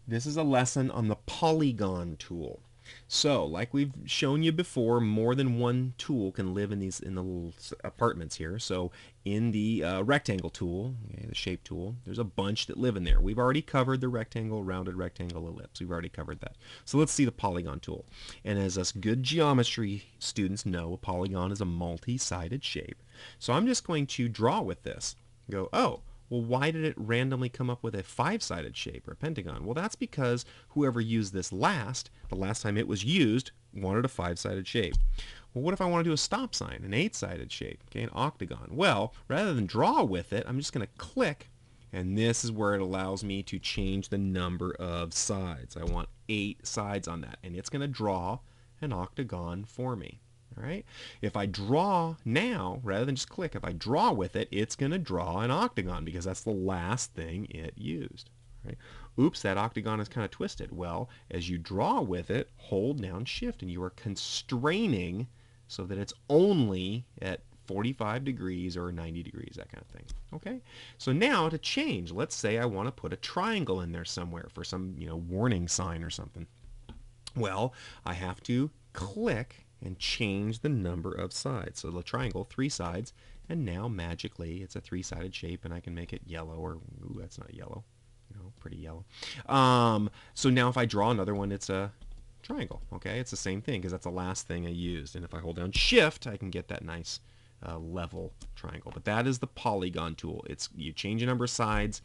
This is a lesson on the polygon tool. So, like we've shown you before, more than one tool can live in the little apartments here. So, in the rectangle tool, okay, the shape tool, there's a bunch that live in there. We've already covered the rectangle, rounded rectangle, ellipse. We've already covered that. So let's see the polygon tool. And as us good geometry students know, a polygon is a multi-sided shape. So I'm just going to draw with this. Go, oh, well, why did it randomly come up with a five-sided shape or a pentagon? Well, that's because whoever used this the last time it was used, wanted a five-sided shape. Well, what if I want to do a stop sign, an eight-sided shape, okay, an octagon? Well, rather than draw with it, I'm just going to click, and this is where it allows me to change the number of sides. I want 8 sides on that, and it's going to draw an octagon for me. All right. If I draw now, rather than just click, if I draw with it, it's going to draw an octagon because that's the last thing it used. Right? Oops, that octagon is kind of twisted. Well, as you draw with it, hold down shift and you are constraining so that it's only at 45 degrees or 90 degrees, that kind of thing. Okay? So now to change, let's say I want to put a triangle in there somewhere for some, warning sign or something. Well, I have to click and change the number of sides. So the triangle, 3 sides, and now magically it's a 3-sided shape, and I can make it yellow, or ooh, that's not yellow, pretty yellow. So now if I draw another one, it's a triangle. Okay, it's the same thing because that's the last thing I used. And if I hold down Shift, I can get that nice level triangle. But that is the polygon tool. You change the number of sides,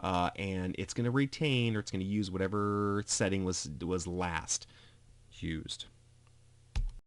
and it's going to retain, or it's going to use whatever setting was last used.